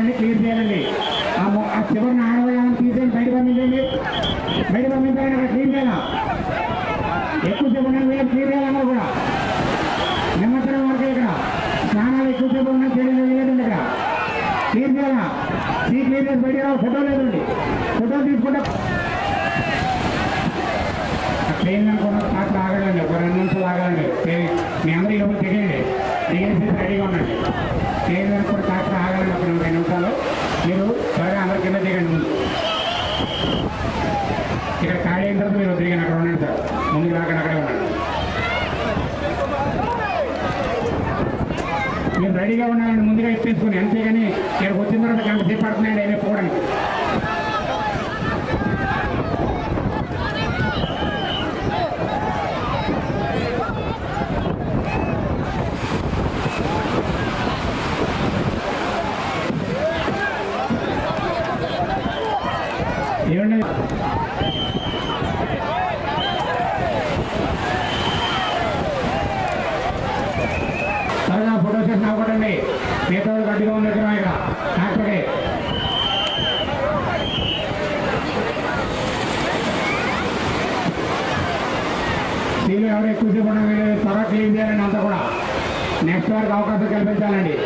ఉన్నాయండి, క్లియర్ చేయాలండి. ఆ చివరిని ఆడవాళ్ళని తీసేసి బయట పంపించండి, బయట పంపించాలని అక్కడ క్లీన్ చేయాలా. ఎక్కువసేపు ఉన్న వీళ్ళకి క్లియర్ చేయాలన్నారు కూడా. నిమ్మత్రం వరకు ఇక్కడ స్నానాలు ఎక్కువసేపు ఉన్న చేయడం లేదండి. ఇక్కడ క్లియర్ చేయాలా. సీ క్లియర్ చేసి బయట ఫోటో లేదండి. ఫోటో తీసుకుంటే ట్రైన్ అనుకున్న కాస్త ఆగలండి, ఒక 2 నిమిషాలు ఆగలండి. మీ అందరూ లోపల దిగండి, దిగేసి రెడీగా ఉండండి. ట్రైన్ అనుకున్న కాస్త ఆగలండి, ఒక 2 నిమిషాలు. మీరు త్వరగా అందరి కింద దిగండి. ముందు ఇక్కడ ఖాళీ అయిన తర్వాత మీరు దిగండి, అక్కడ ఉండండి సార్. ముందుకు రాకండి, అక్కడే ఉండండి. మీరు రెడీగా ఉండాలండి, ముందుగా ఇప్పేసుకుని. అంతేగాని ఇక్కడికి వచ్చిన తర్వాత గంట సేపు పడుతున్నాయండి అయినా పోవడానికి. ఏమండి త్వరగా ఫోటో సెషన్ అవ్వకండి. మిగతా వాళ్ళు గట్టిగా ఉన్న దగ్గర ఇక్కడ డాక్టర్కి సీలు ఎవరు ఎక్కువసేపు ఉన్న త్వరగా క్లీన్ చేయాలండి. అంతా కూడా నెక్స్ట్ వారికి అవకాశం కల్పించాలండి.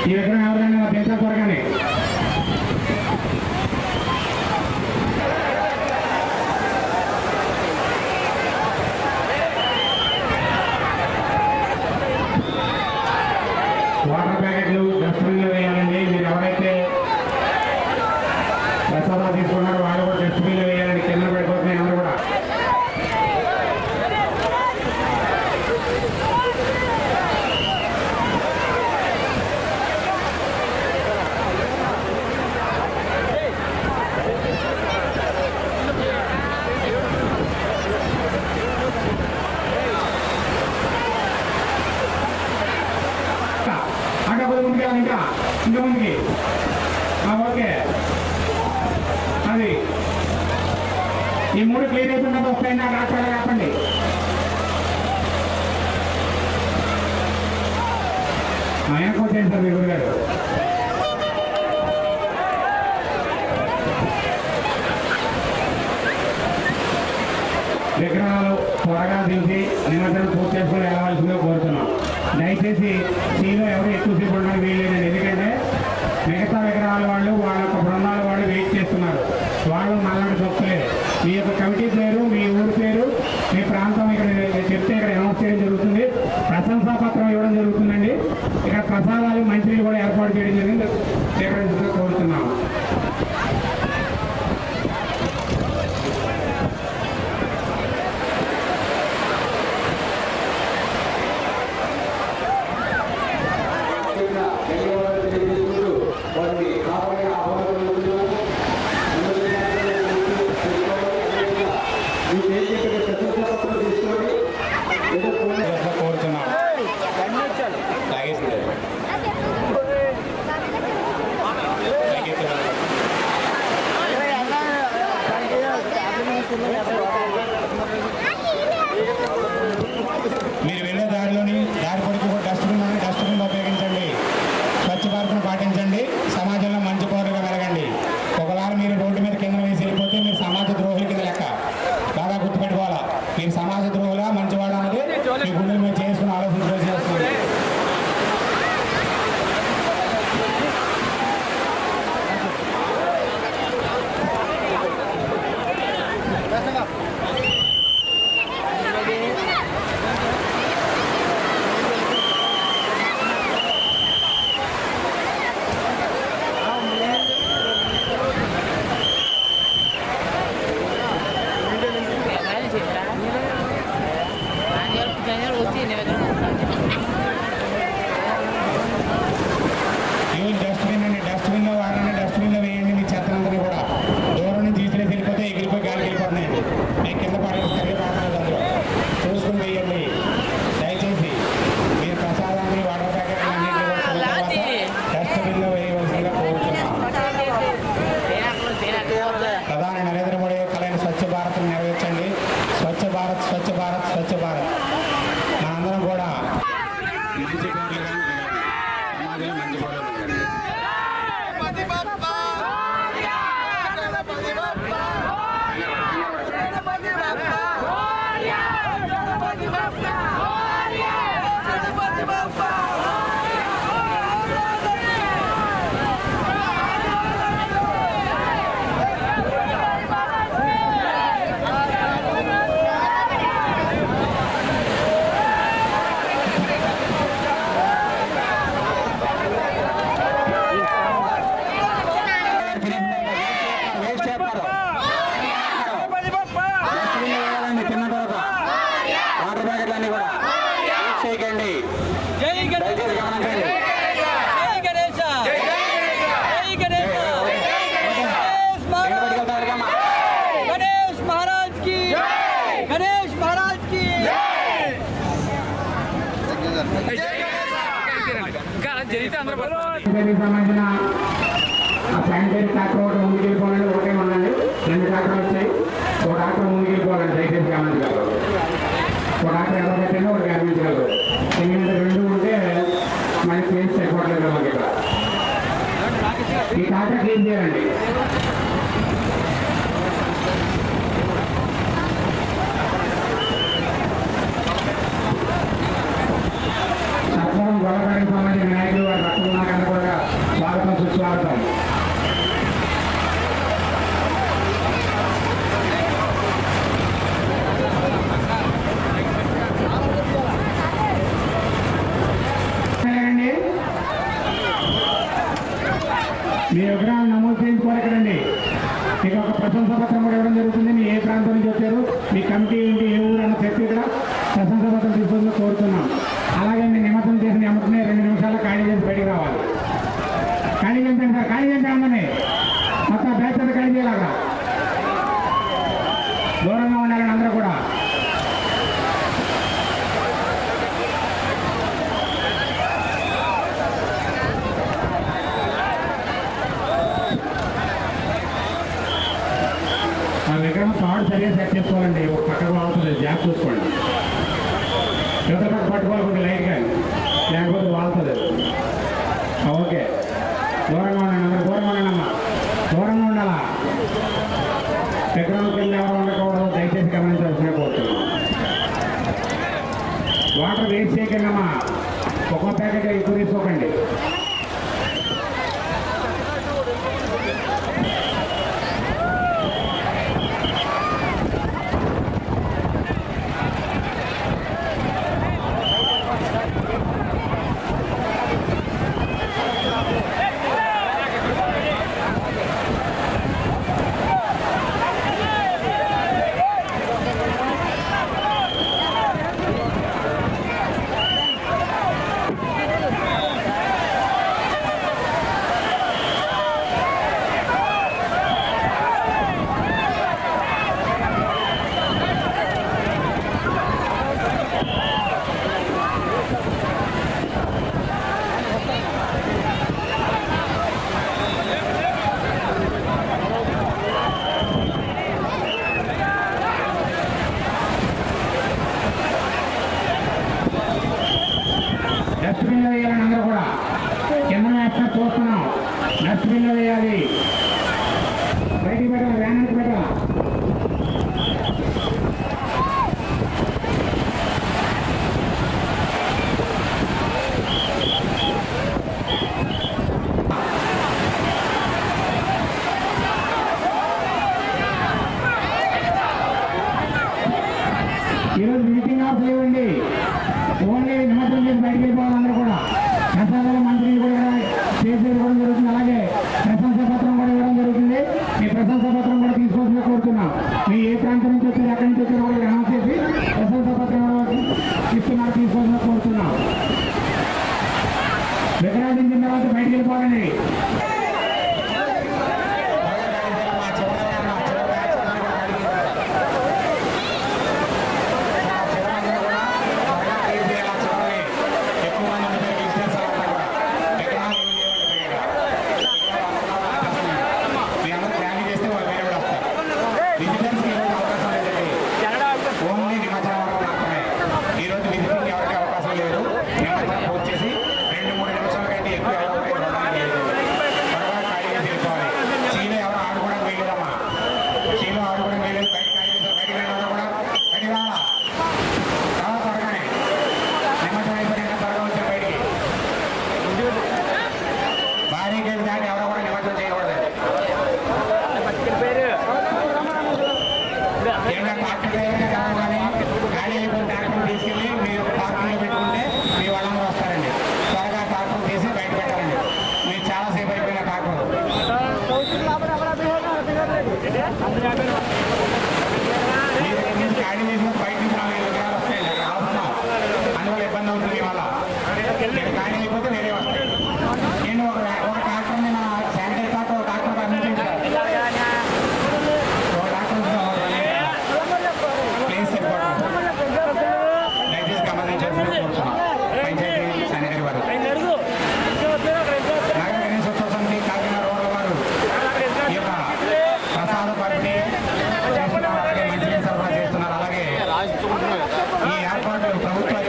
ఈ విగ్రహం ఎవరికైనా పెంచాలి త్వరగానే. వాటర్ ప్యాకెట్లు డస్ట్బిన్లో వేయాలండి. మీరు ఎవరైతే ప్రసాదాలు తీసుకున్నారో వాళ్ళు కూడా డస్ట్బిన్లో వేయాలండి. కింద పడిపోతున్నాయి అందరూ కూడా. ఇంకా ముందుకి ఓకే. అది ఈ 3 క్లియర్ అయిపోయిన వస్తాయండి. ఆ డాక్టర్ కాపండి. వెనక్కి వచ్చేయండి సార్ మీ గురుగారు. విగ్రహాలు త్వరగా దించి నిమజ్జనం పూర్తి చేసుకుని వెళ్ళవలసిందిగా కోరుతున్నాం. దయచేసి సీలో ఎవరు ఎక్కువసేపు ఉండడానికి వీల్లేదండి. ఎందుకంటే మిగతా విగ్రహాల వాళ్ళు వాళ్ళ యొక్క బృందాల వాళ్ళు వెయిట్ చేస్తున్నారు. వాళ్ళు మళ్ళీ చెప్తలేదు. మీ యొక్క కమిటీ పేరు, మీ ఊరి పేరు, మీ ప్రాంతం ఇక్కడ చెప్తే ఇక్కడ అనౌన్స్ చేయడం జరుగుతుంది. ప్రశంసా పత్రం ఇవ్వడం జరుగుతుందండి. ఇక్కడ ప్రసాదాలు మంత్రులు కూడా ఏర్పాటు చేయడం జరిగింది. స్వీకరించగా కోరుతున్నాము. కోరుతున్నాం. సంబంధించిన శానిటరీ ట్రాక్టర్ ఒకటి ముందుకు వెళ్ళిపోవాలండి, ఒకటే ఉండండి. 2 ట్రాక్టర్లు వచ్చాయి, ఒక ట్రాక్టర్ ముందుకు వెళ్ళిపోవాలండి. దయచేసి గమనించగలరు. ఒక ట్రాక్టర్ ఎంత పెట్టండి, ఒకటి గమనించగలరు. ఎందుకంటే 2 ఉంటే మనకి ప్లేస్ సరిపోవట్లేదు మాకు ఇక్కడ. ఈ ట్రాక్టర్ క్లీన్ చేయాలండి. సత్వరం గొడవడానికి సంబంధించిన నాయకులు వారి రక్తం నాకన్నా కూడా స్వాగతం సుస్వాగతం. మీ విగ్రహాలు నమోదు చేయించుకోవాలండి. మీకు ఒక ప్రశంసా పత్రం కూడా ఇవ్వడం జరుగుతుంది. మీ ఏ ప్రాంతం నుంచి వచ్చారు, మీ కమిటీ ఏంటి, ఏ ఊరు అన్న చెప్పి ఇక్కడ ప్రశంసా పత్రం తీసుకొని కోరుతున్నాం. అలాగే మీ నిమజ్జనం చేసిన వెంటనే 2 నిమిషాలు ఖాళీ చేసి బయటికి రావాలి. ఖాళీ చేయండి సార్, ఖాళీ చేయండి అందరినీ. మొత్తం బ్యాచ్ అంతా ఖాళీ చేయాలగా. దూరంగా ఉండాలని అందరూ కూడా. ఆ విగ్రహం తాడు సరిగ్గా సెట్ చేసుకోవాలండి. ఒక పక్కకు వాళ్తుంది, జాబ్ చూసుకోండి. యువత పక్క పట్టుకోవాలి లైట్గా, లేకపోతే వాళ్తుంది. ఓకే, దూరంగా ఉండండి అందరూ, దూరంగా ఉండండి అమ్మా, దూరంగా ఉండాలా. విగ్రహం కింద ఎవరు ఉండకూడదు, దయచేసి గమనించాల్సిన కోరుతున్నాం. వాటర్ వేస్ట్ చేయకండి అమ్మా, ఒక్కో ప్యాకెట్ ఎక్కువ తీసుకోకండి. డస్ట్బిన్లో వేయాలని అందరూ కూడా. కింద వేస్తున్నా చూస్తున్నాం, డస్ట్బిన్లో వేయాలి. బయటికి పెట్టాలి, వ్యాన్కి పెట్టాలి. ఈరోజు మీటింగ్ ఆఫ్ లేవండి, ఓన్లీ నిమజ్జనం చేసి బయటికి వెళ్ళిపోవాలి. అందరూ కూడా ప్రసాదాల మంత్రిని కూడా చేసి ఇవ్వడం జరుగుతుంది. అలాగే ప్రశంసా పత్రం కూడా ఇవ్వడం జరుగుతుంది. మీ ప్రశంసా పత్రం కూడా తీసుకోవాల్సిన కోరుతున్నాం. మీ ఏ ప్రాంతం నుంచి వచ్చారు, ఎక్కడి నుంచి వచ్చారు కూడా అనౌన్స్ చేసి ప్రశంసా పత్రం ఇస్తున్నారు, తీసుకోవాల్సిన కోరుతున్నాం. విగ్రహించిన తర్వాత బయటికి వెళ్ళిపోవాలండి. తీసుకెళ్ళి మీరు పార్కింగ్లో పెట్టుకుంటే మీ వాళ్ళందరూ వస్తారండి. త్వరగా ట్రాక్టర్ తీసి బయట పెట్టారండి. మీరు చాలాసేపు అయిపోయిన ట్రాక్టర్ ఖాళీ చేసిన బయట నుంచి 4 విగ్రహాలు వస్తాయండి. అక్కడ ఆపుతున్నాం, అందువల్ల ఇబ్బంది అవుతుంది. వాళ్ళ ఖాళీ అయిపోతే వేరే వస్తాయి. నేను ఒక ట్రాక్టర్ నేను శానిటరీ ట్రాక్టర్ ట్రాక్టర్ అందించాను. ఒక ట్రాక్టర్ ప్లేస్ సరిపోతుంది. దయచేసి గమనించాల్సిన కోరుతున్నాం పంచాయతీ శానిటరీ వారు. రూపాయలు